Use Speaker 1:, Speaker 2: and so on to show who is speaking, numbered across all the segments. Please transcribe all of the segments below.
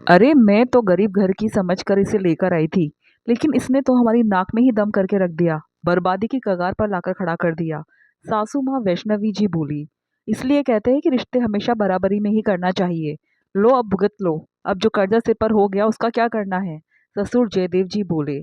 Speaker 1: अरे मैं तो गरीब घर की समझकर इसे लेकर आई थी, लेकिन इसने तो हमारी नाक में ही दम करके रख दिया, बर्बादी की कगार पर लाकर खड़ा कर दिया। सासू माँ वैष्णवी जी बोली। इसलिए कहते हैं कि रिश्ते हमेशा बराबरी में ही करना चाहिए। लो अब भुगत लो। अब जो कर्जा सिर पर हो गया उसका क्या करना है। ससुर जयदेव जी बोले।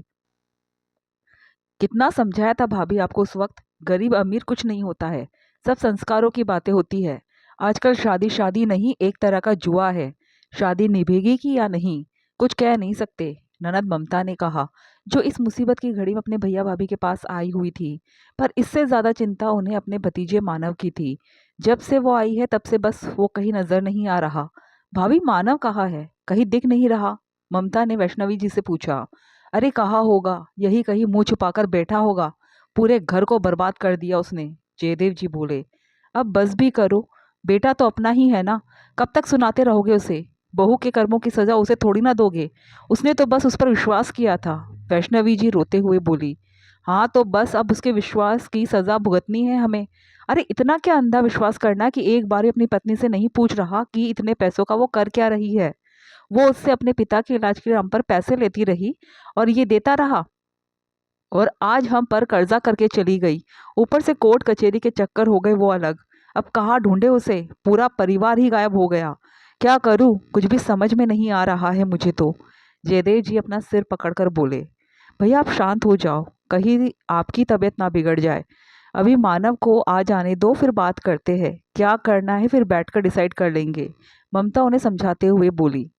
Speaker 1: कितना समझाया था भाभी आपको उस वक्त। गरीब अमीर कुछ नहीं होता है। सब संस्कारों की बातें होती है। आजकल शादी शादी नहीं, एक तरह का जुआ है। शादी निभेगी कि या नहीं, कुछ कह नहीं सकते। ननद ममता ने कहा, जो इस मुसीबत की घड़ी में अपने भैया भाभी के पास आई हुई थी। पर इससे ज्यादा चिंता उन्हें अपने भतीजे मानव की थी। जब से वो आई है तब से बस वो कहीं नजर नहीं आ रहा। भाभी मानव कहाँ है, कहीं दिख नहीं रहा। ममता ने वैष्णवी जी से पूछा। अरे कहाँ होगा, यही कहीं मुंह छुपाकर बैठा होगा। पूरे घर को बर्बाद कर दिया उसने। जयदेव जी बोले। अब बस भी करो। बेटा तो अपना ही है ना। कब तक सुनाते रहोगे उसे। बहू के कर्मों की सजा उसे थोड़ी ना दोगे। उसने तो बस उस पर विश्वास किया था। वैष्णवी जी रोते हुए बोली। हाँ तो बस अब उसके विश्वास की सजा भुगतनी है हमें। अरे इतना क्या अंधा विश्वास करना कि एक बार भी अपनी पत्नी से नहीं पूछ रहा कि इतने पैसों का वो कर क्या रही है। वो उससे अपने पिता के इलाज के नाम पर पैसे लेती रही और ये देता रहा। और आज हम पर कर्जा करके चली गई। ऊपर से कोर्ट कचहरी के चक्कर हो गए वो अलग। अब कहाँ ढूंढे उसे, पूरा परिवार ही गायब हो गया। क्या करूं, कुछ भी समझ में नहीं आ रहा है मुझे तो। जयदेव जी अपना सिर पकड़कर बोले। भैया आप शांत हो जाओ, कहीं आपकी तबीयत ना बिगड़ जाए। अभी मानव को आ जाने दो, फिर बात करते हैं क्या करना है, फिर बैठकर डिसाइड कर लेंगे। ममता उन्हें समझाते हुए बोली।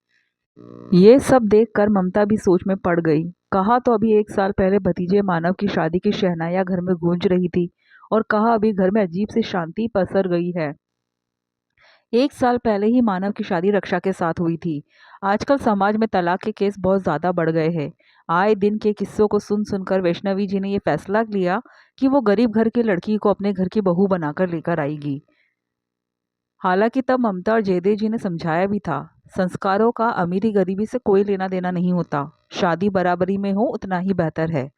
Speaker 1: ये सब देखकर ममता भी सोच में पड़ गई। कहा तो अभी एक साल पहले भतीजे मानव की शादी की शहनाइयां घर में गूंज रही थी, और कहा अभी घर में अजीब सी शांति पसर गई है। एक साल पहले ही मानव की शादी रक्षा के साथ हुई थी। आजकल समाज में तलाक के केस बहुत ज्यादा बढ़ गए हैं। आए दिन के किस्सों को सुन सुनकर वैष्णवी जी ने यह फैसला लिया कि वो गरीब घर की लड़की को अपने घर की बहू बनाकर लेकर आएगी। हालांकि तब ममता और जयदेव जी ने समझाया भी था, संस्कारों का अमीरी गरीबी से कोई लेना देना नहीं होता। शादी बराबरी में हो उतना ही बेहतर है।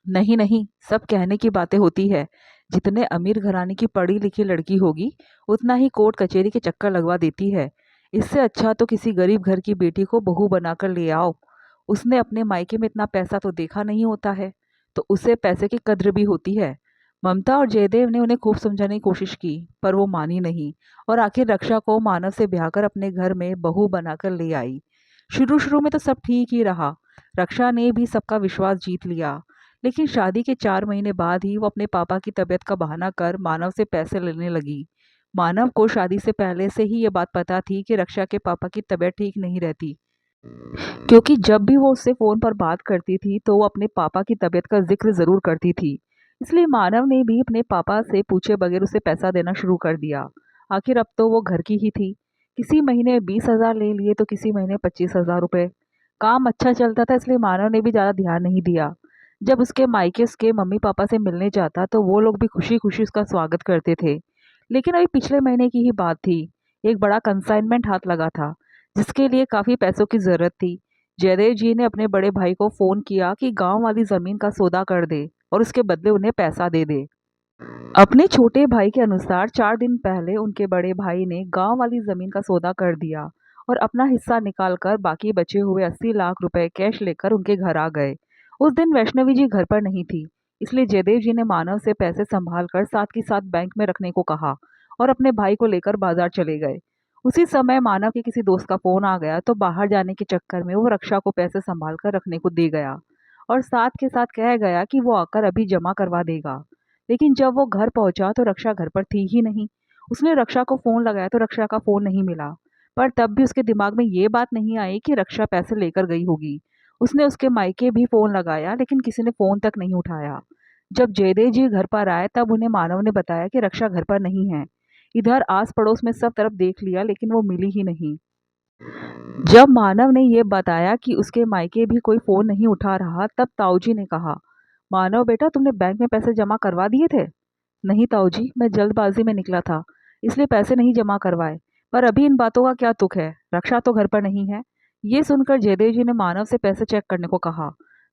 Speaker 1: नहीं नहीं, सब कहने की बातें होती है। जितने अमीर घराने की पढ़ी लिखी लड़की होगी, उतना ही कोर्ट कचहरी के चक्कर लगवा देती है। इससे अच्छा तो किसी गरीब घर की बेटी को बहू बनाकर ले आओ। उसने अपने मायके में इतना पैसा तो देखा नहीं होता है, तो उसे पैसे की कद्र भी होती है। ममता और जयदेव ने उन्हें खूब समझाने की कोशिश की, पर वो मानी नहीं। और आखिर रक्षा को मानव से ब्याह कर अपने घर में बहू बनाकर ले आई। शुरू शुरू में तो सब ठीक ही रहा। रक्षा ने भी सबका विश्वास जीत लिया। लेकिन शादी के 4 महीने बाद ही वो अपने पापा की तबीयत का बहाना कर मानव से पैसे लेने लगी। मानव को शादी से पहले से ही ये बात पता थी कि रक्षा के पापा की तबीयत ठीक नहीं रहती, क्योंकि जब भी वो उससे फोन पर बात करती थी तो वो अपने पापा की तबीयत का जिक्र जरूर करती थी। इसलिए मानव ने भी अपने पापा से पूछे बगैर उसे पैसा देना शुरू कर दिया। आखिर अब तो वो घर की ही थी। किसी महीने 20,000 ले लिए तो किसी महीने 25,000 रुपए। काम अच्छा चलता था, इसलिए मानव ने भी ज्यादा ध्यान नहीं दिया। जब उसके मायके उसके मम्मी पापा से मिलने जाता तो वो लोग भी खुशी खुशी उसका स्वागत करते थे। लेकिन अभी पिछले महीने की ही बात थी। एक बड़ा कंसाइनमेंट हाथ लगा था, जिसके लिए काफी पैसों की जरूरत थी। जयदेव जी ने अपने बड़े भाई को फोन किया कि गांव वाली जमीन का सौदा कर दे और उसके बदले उन्हें पैसा दे दे। अपने छोटे भाई के अनुसार 4 दिन पहले उनके बड़े भाई ने गांव वाली जमीन का सौदा कर दिया और अपना हिस्सा निकालकर बाकी बचे हुए 80 लाख रुपए कैश लेकर उनके घर आ गए। उस दिन वैष्णवी जी घर पर नहीं थी, इसलिए जयदेव जी ने मानव से पैसे संभाल कर साथ ही साथ बैंक में रखने को कहा और अपने भाई को लेकर बाजार चले गए। उसी समय मानव के किसी दोस्त का फोन आ गया तो बाहर जाने के चक्कर में वो रक्षा को पैसे संभाल कर रखने को दे गया और साथ के साथ कह गया कि वो आकर अभी जमा करवा देगा। लेकिन जब वो घर पहुंचा तो रक्षा घर पर थी ही नहीं। उसने रक्षा को फोन लगाया तो रक्षा का फोन नहीं मिला। पर तब भी उसके दिमाग में ये बात नहीं आई कि रक्षा पैसे लेकर गई होगी। उसने उसके मायके भी फोन लगाया, लेकिन किसी ने फोन तक नहीं उठाया। जब जयदेव जी घर पर आए तब उन्हें मानव ने बताया कि रक्षा घर पर नहीं है। इधर आस पड़ोस में सब तरफ देख लिया, लेकिन वो मिली ही नहीं। जब मानव ने ये बताया कि उसके मायके भी कोई फोन नहीं उठा रहा, तब ताऊजी ने कहा, मानव बेटा तुमने बैंक में पैसे जमा करवा दिए थे। नहीं ताऊजी, मैं जल्दबाजी में निकला था, इसलिए पैसे नहीं जमा करवाए। पर अभी इन बातों का क्या तुक है, रक्षा तो घर पर नहीं है। ये सुनकर जयदेव जी ने मानव से पैसे चेक करने को कहा।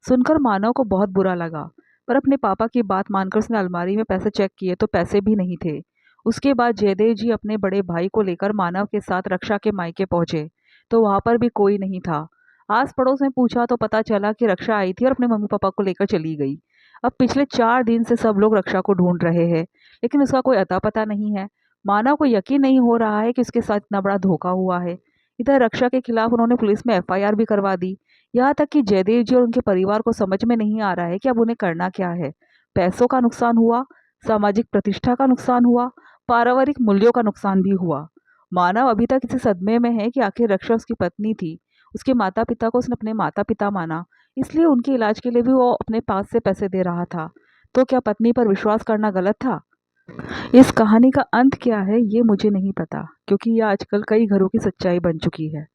Speaker 1: सुनकर मानव को बहुत बुरा लगा, पर अपने पापा की बात मानकर उसने अलमारी में पैसे चेक किए तो पैसे भी नहीं थे। उसके बाद जयदेव जी अपने बड़े भाई को लेकर मानव के साथ रक्षा के मायके पहुंचे, तो वहां पर भी कोई नहीं था। आस पड़ोस में पूछा तो पता चला कि रक्षा आई थी और अपने मम्मी पापा को लेकर चली गई। अब पिछले 4 दिन से सब लोग रक्षा को ढूंढ रहे हैं, लेकिन उसका कोई अता पता नहीं है। मानव को यकीन नहीं हो रहा है कि उसके साथ इतना बड़ा धोखा हुआ है। इधर रक्षा के खिलाफ उन्होंने पुलिस में एफआईआर भी करवा दी। यहाँ तक कि जयदेव जी और उनके परिवार को समझ में नहीं आ रहा है कि अब उन्हें करना क्या है। पैसों का नुकसान हुआ, सामाजिक प्रतिष्ठा का नुकसान हुआ, पारिवारिक मूल्यों का नुकसान भी हुआ। मानव अभी तक इसी सदमे में है कि आखिर रक्षा उसकी पत्नी थी। उसके माता पिता को उसने अपने माता पिता माना, इसलिए उनके इलाज के लिए भी वो अपने पास से पैसे दे रहा था। तो क्या पत्नी पर विश्वास करना गलत था? इस कहानी का अंत क्या है ये मुझे नहीं पता, क्योंकि यह आजकल कई घरों की सच्चाई बन चुकी है।